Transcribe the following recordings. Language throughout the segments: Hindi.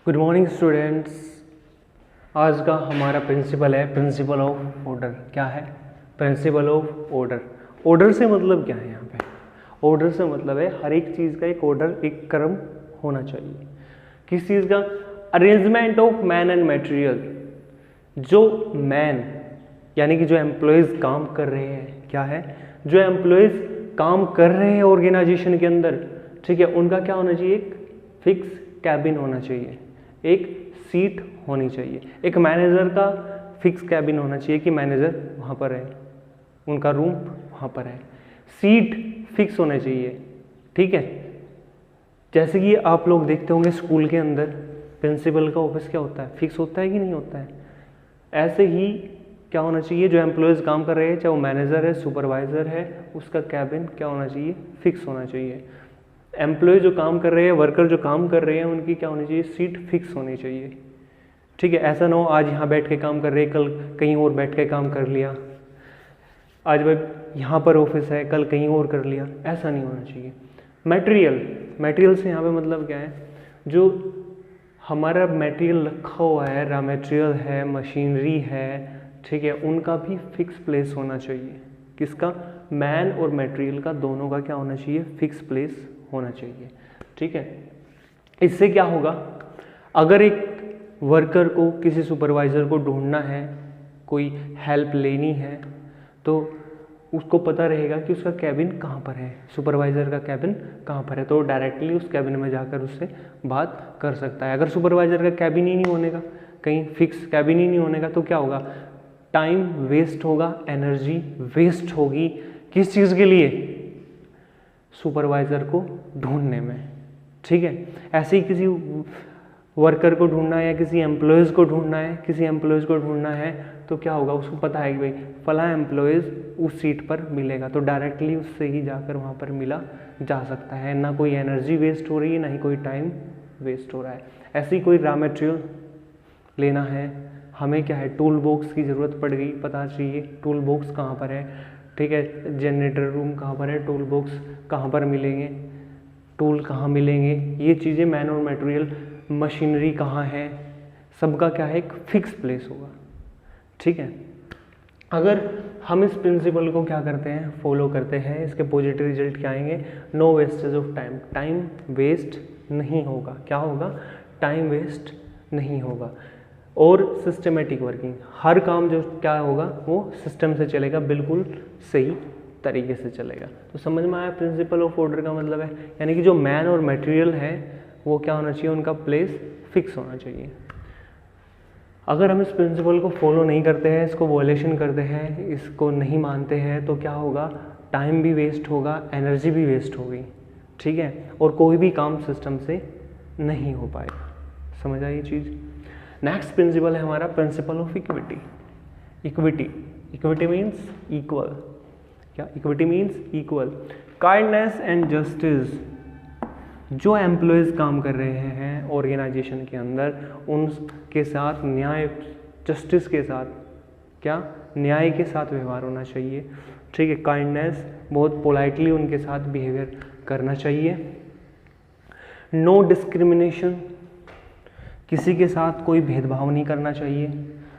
Good morning students. आज का हमारा प्रिंसिपल है प्रिंसिपल ऑफ ऑर्डर। क्या है? Principle of order. ऑर्डर से मतलब क्या है? यहाँ पे ऑर्डर से मतलब है हर एक चीज़ का एक ऑर्डर, एक क्रम होना चाहिए। किस चीज़ का? Arrangement of man and material. जो मैन यानी कि जो एम्प्लॉयज़ काम कर रहे हैं, क्या है, जो एम्प्लॉयज़ काम कर रहे हैं ऑर्गेनाइजेशन के अंदर, ठीक है, उनका क्या होना चाहिए? एक फिक्स कैबिन होना चाहिए, एक सीट होनी चाहिए। एक मैनेजर का फिक्स कैबिन होना चाहिए कि मैनेजर वहाँ पर है, उनका रूम वहाँ पर है। सीट फिक्स होना चाहिए, ठीक है। जैसे कि आप लोग देखते होंगे स्कूल के अंदर प्रिंसिपल का ऑफिस क्या होता है, फिक्स होता है कि नहीं होता है। ऐसे ही क्या होना चाहिए, जो एम्प्लॉयज़ काम कर रहे हैं, चाहे वो मैनेजर है, सुपरवाइज़र है, उसका कैबिन क्या होना चाहिए? फिक्स होना चाहिए। एम्प्लॉय जो काम कर रहे हैं, वर्कर जो काम कर रहे हैं, उनकी क्या होनी चाहिए? सीट फिक्स होनी चाहिए, ठीक है। ऐसा ना हो आज यहाँ बैठ के काम कर रहे हैं, कल कहीं और बैठ के काम कर लिया, आज भाई यहाँ पर ऑफिस है, कल कहीं और कर लिया, ऐसा नहीं होना चाहिए। मटेरियल से यहाँ पे मतलब क्या है? जो हमारा मटेरियल रखा हुआ है, रॉ मटेरियल है, मशीनरी है, ठीक है, उनका भी फिक्स प्लेस होना चाहिए। किसका? मैन और मटेरियल का, दोनों का क्या होना चाहिए? फिक्स प्लेस होना चाहिए, ठीक है। इससे क्या होगा? अगर एक वर्कर को, किसी सुपरवाइज़र को ढूंढना है, कोई हेल्प लेनी है, तो उसको पता रहेगा कि उसका कैबिन कहाँ पर है, सुपरवाइज़र का कैबिन कहाँ पर है, तो डायरेक्टली उस कैबिन में जाकर उससे बात कर सकता है। अगर सुपरवाइज़र का कैबिन ही नहीं होने का, कहीं फिक्स कैबिन ही नहीं होने का, तो क्या होगा? टाइम वेस्ट होगा, एनर्जी वेस्ट होगी। किस चीज़ के लिए? सुपरवाइज़र को ढूंढने में, ठीक है। ऐसे ही किसी वर्कर को ढूंढना है या किसी एम्प्लॉयज़ को ढूंढना है, किसी एम्प्लॉयज़ को ढूंढना है, तो क्या होगा? उसको पता है कि भाई फला एम्प्लॉयज़ उस सीट पर मिलेगा, तो डायरेक्टली उससे ही जाकर वहाँ पर मिला जा सकता है। ना कोई एनर्जी वेस्ट हो रही है, ना ही कोई टाइम वेस्ट हो रहा है। ऐसे ही कोई रॉ मटेरियल लेना है, हमें क्या है? टूल बॉक्स की ज़रूरत पड़ गई, पता चाहिए टूल बॉक्स कहाँ पर है, ठीक है, जनरेटर रूम कहाँ पर है, टूल बॉक्स कहाँ पर मिलेंगे, टूल कहाँ मिलेंगे, ये चीज़ें मैन और मटेरियल, मशीनरी कहाँ है, सबका क्या है? एक फिक्स प्लेस होगा, ठीक है। अगर हम इस प्रिंसिपल को क्या करते हैं? फॉलो करते हैं, इसके पॉजिटिव रिजल्ट क्या आएंगे? No wastage of time. Time waste नहीं होगा। क्या होगा? टाइम वेस्ट नहीं होगा। और सिस्टमेटिक वर्किंग, हर काम जो क्या होगा वो सिस्टम से चलेगा, बिल्कुल सही तरीके से चलेगा। तो समझ में आया प्रिंसिपल ऑफ ऑर्डर का मतलब है, यानी कि जो मैन और मटेरियल है वो क्या होना चाहिए? उनका प्लेस फिक्स होना चाहिए। अगर हम इस प्रिंसिपल को फॉलो नहीं करते हैं, इसको वॉयलेशन करते हैं, इसको नहीं मानते हैं, तो क्या होगा? टाइम भी वेस्ट होगा, एनर्जी भी वेस्ट होगी, ठीक है, और कोई भी काम सिस्टम से नहीं हो पाएगा। समझ आई ये चीज़? नेक्स्ट प्रिंसिपल है हमारा principle of equity. Equity means equal. क्या? Equity means equal. Kindness and justice. जो एम्प्लॉयज़ काम कर रहे हैं ऑर्गेनाइजेशन के अंदर, उनके साथ न्याय, जस्टिस के साथ, क्या? न्याय के साथ व्यवहार होना चाहिए, ठीक है। काइंडनेस, बहुत पोलाइटली उनके साथ बिहेवियर करना चाहिए। नो डिस्क्रिमिनेशन, किसी के साथ कोई भेदभाव नहीं करना चाहिए।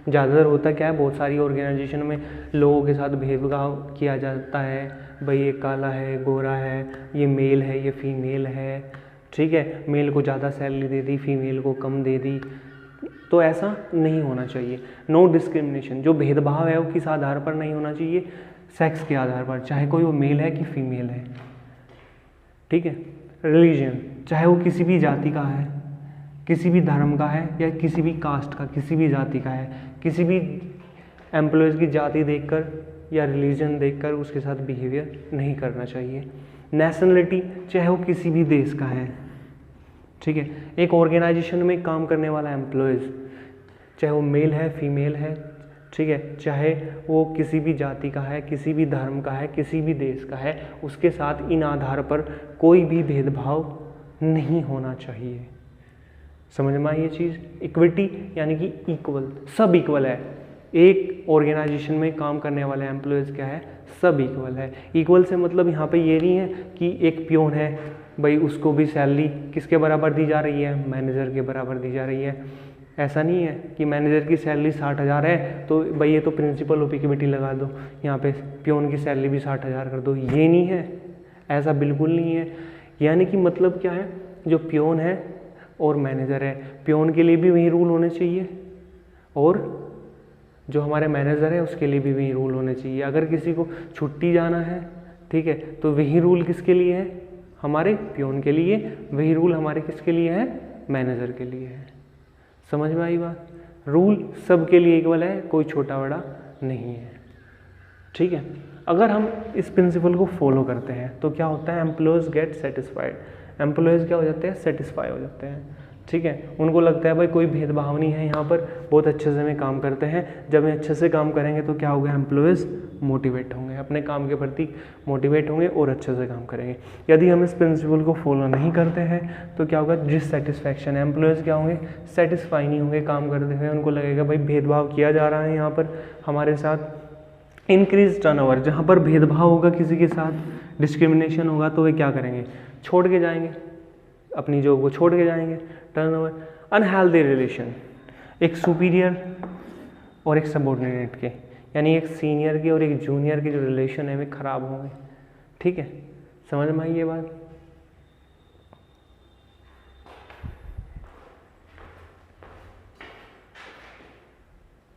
ज़्यादातर होता क्या है? बहुत सारी ऑर्गेनाइजेशन में लोगों के साथ भेदभाव किया जाता है, भाई ये काला है, गोरा है, ये मेल है, ये फीमेल है, ठीक है, मेल को ज़्यादा सैलरी दे दी, फीमेल को कम दे दी, तो ऐसा नहीं होना चाहिए। नो डिस्क्रिमिनेशन, जो भेदभाव है वो किस आधार पर नहीं होना चाहिए? सेक्स के आधार पर, चाहे कोई वो मेल है कि फीमेल है, ठीक है। रिलीजन, चाहे वो किसी भी जाति का है, किसी भी धर्म का है, या किसी भी कास्ट का, किसी भी जाति का है, किसी भी एम्प्लॉयज़ की जाति देखकर या रिलीजन देखकर उसके साथ बिहेवियर नहीं करना चाहिए। नेशनलिटी, चाहे वो किसी भी देश का है, ठीक है। एक ऑर्गेनाइजेशन में काम करने वाला एम्प्लॉयज़, चाहे वो मेल है, फीमेल है, ठीक है, चाहे वो किसी भी जाति का है, किसी भी धर्म का है, किसी भी देश का है, उसके साथ इन आधार पर कोई भी भेदभाव नहीं होना चाहिए। समझ में आई ये चीज़? इक्विटी यानी कि इक्वल, सब इक्वल है। एक ऑर्गेनाइजेशन में काम करने वाले एम्प्लॉयज़ क्या है, सब इक्वल है। इक्वल से मतलब यहाँ पे ये नहीं है कि एक पियोन है भाई उसको भी सैलरी किसके बराबर दी जा रही है, मैनेजर के बराबर दी जा रही है। ऐसा नहीं है कि मैनेजर की सैलरी 60,000 है तो भाई ये तो प्रिंसिपल ऑफ इक्विटी लगा दो, यहाँ पे पियोन की सैलरी भी 60,000 कर दो, ये नहीं है, ऐसा बिल्कुल नहीं है। यानी कि मतलब क्या है, जो पियोन है और मैनेजर है, पियोन के लिए भी वही रूल होने चाहिए और जो हमारे मैनेजर है उसके लिए भी वही रूल होने चाहिए। अगर किसी को छुट्टी जाना है, ठीक है, तो वही रूल किसके लिए है, हमारे पियोन के लिए, वही रूल हमारे किसके लिए है, मैनेजर के लिए है। समझ में आई बात? रूल सबके लिए इक्वल है, कोई छोटा बड़ा नहीं है, ठीक है। अगर हम इस प्रिंसिपल को फॉलो करते हैं तो क्या होता है, एम्प्लॉयज़ गेट सेटिस्फाइड, एम्प्लॉयज़ क्या हो जाते हैं, सेटिस्फाई हो जाते हैं, ठीक है। उनको लगता है भाई कोई भेदभाव नहीं है यहाँ पर, बहुत अच्छे से हमें काम करते हैं। जब हम अच्छे से काम करेंगे तो क्या होगा, एम्प्लॉयज़ मोटिवेट होंगे, अपने काम के प्रति मोटिवेट होंगे और अच्छे से काम करेंगे। यदि हम इस प्रिंसिपल को फॉलो नहीं करते हैं तो क्या होगा, डिससेटिस्फैक्शन, एम्प्लॉयज़ क्या होंगे, सेटिस्फाई नहीं होंगे काम करते हुए, उनको लगेगा भाई भेदभाव किया जा रहा है यहाँ पर हमारे साथ। इंक्रीज टर्नओवर, जहाँ पर भेदभाव होगा किसी के साथ, डिस्क्रिमिनेशन होगा, तो वे क्या करेंगे, छोड़ के जाएंगे, अपनी जॉब को छोड़ के जाएंगे। टर्नओवर, अनहेल्दी रिलेशन, एक सुपीरियर और एक सबऑर्डिनेट के, यानी एक सीनियर के और एक जूनियर के जो रिलेशन है वे खराब होंगे, ठीक है। समझ में आई ये बात?